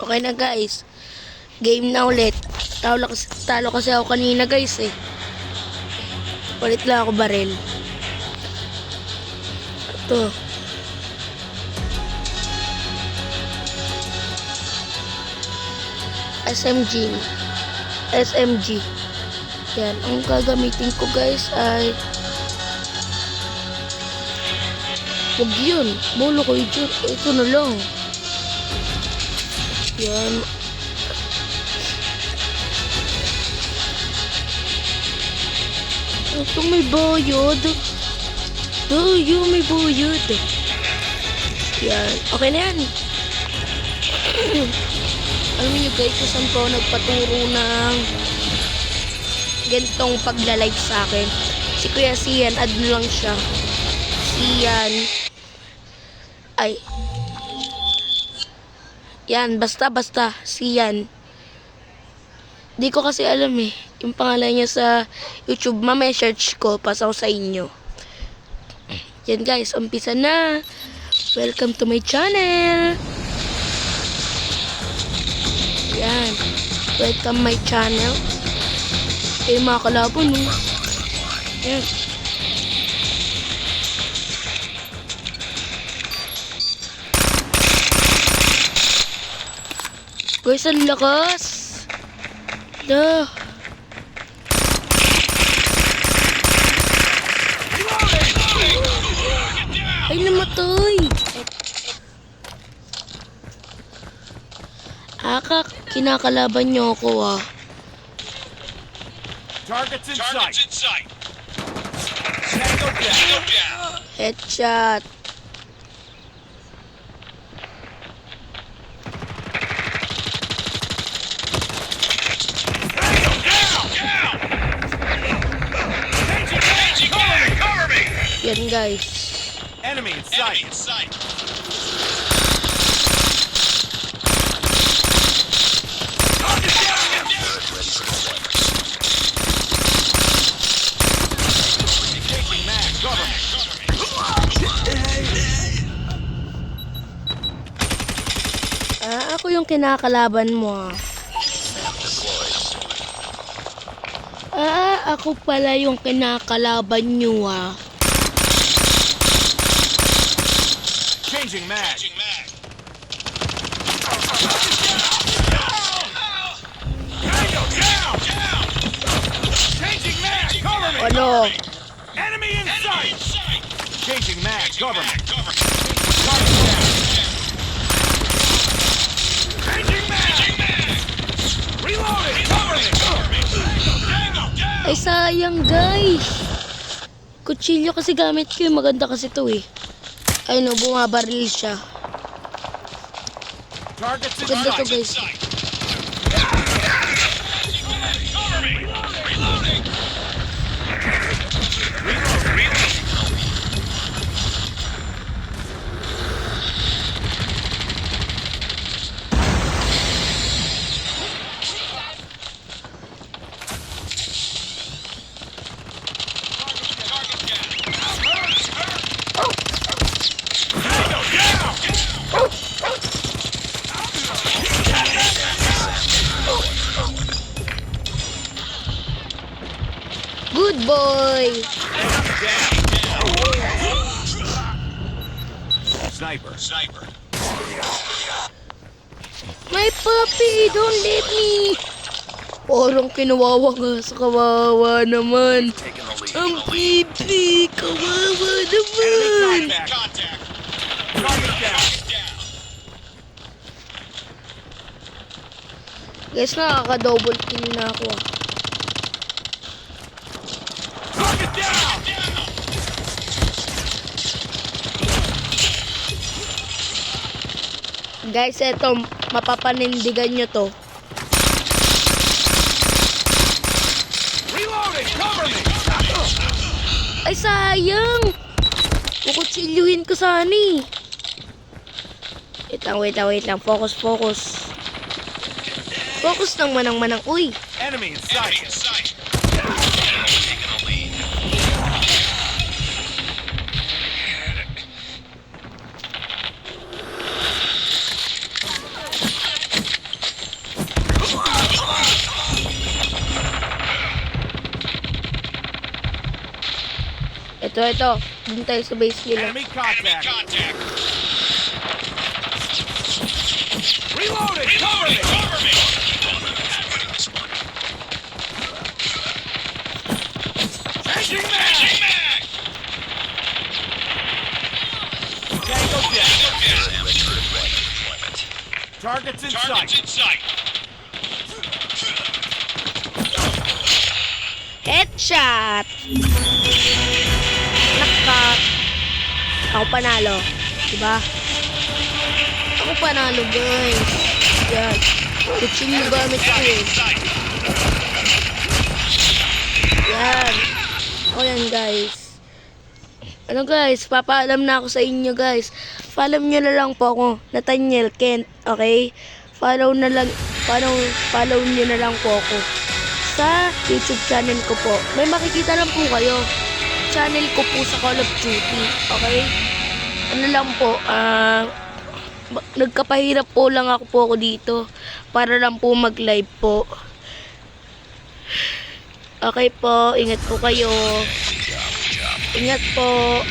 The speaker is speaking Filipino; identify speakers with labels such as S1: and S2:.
S1: Okay na guys. Game na ulit. Talo kasi ako kanina guys eh. Ulit lang ako baril. Ito. SMG. Yan. Ang gagamitin ko guys ay huwag yun. Bolo ko yun. Ito na lang. Yan. Ito may bayad. May bayad. Yan. Okay na yan. Alam niyo guys, kung saan po nagpaturo ng gantong pagla-live sa akin. Si Kuya Sian, add nyo lang siya. Sian. Ay. Yan, basta. Sian. Di ko kasi alam eh. Yung pangalan niya sa YouTube. Mamaya search ko. Pasaw sa inyo. Yan guys, umpisa na. Welcome to my channel. Yan. Welcome my channel. Mga kalaban no. Yan. Guys, ang lakas. Dah. Ay, namatay. Kinakalaban niyo ako ah.
S2: Targets in sight. Tango down.
S1: Headshot.
S2: Cover me.
S1: Yan guys.
S2: Enemy in sight.
S1: Ako yung kinakalaban mo. Ako pala yung kinakalaban nyo ah.
S2: Changing mag. Changing mag. Cover me.
S1: Ano?
S2: Enemy in sight. Changing mag. Cover me. Changing mag. Reloading. Cover me.
S1: Ay sayang guys. Kutsilyo kasi gamit ko yung maganda kasi to eh. Ay no, bumabaril siya.
S2: Targets in
S1: Ganda to
S2: sight.
S1: guys. Good boy.
S2: Sniper.
S1: My puppy, don't leave me. Parang kinawawa nga sa kawawa naman. Ang pipi, kawawa naman.
S2: Contact. Target down.
S1: Guys, nakaka-double kill na ako ah.
S2: Target down.
S1: Guys, eto, mapapanindigan nyo to.
S2: Reloading. Cover me.
S1: Ay, sayang! Kukutsilyuhin ko sana eh. Wait lang. Focus. Focus ng manang. Uy!
S2: Enemy in sight.
S1: Ito. Dun tayo sa base nila.
S2: Enemy contact. Reloading. Cover me. Changing mag. Tango down. Targets in sight.
S1: Headshot! Naka. Ako panalo. Diba? Ako panalo, guys. Yan. Kutsin yung gamit ko eh. Yan. O yan, guys. Ano guys, papaalam na ako sa inyo guys. Follow nyo na lang po ako, Nathaniel Kent, okay? Follow nyo na lang po ako sa YouTube channel ko po. May makikita lang po kayo. Channel ko po sa Call of Duty, okay? Ano lang po, nagkapahirap po lang ako dito para lang po mag-live po. Okay po, ingat po kayo. Ingat po.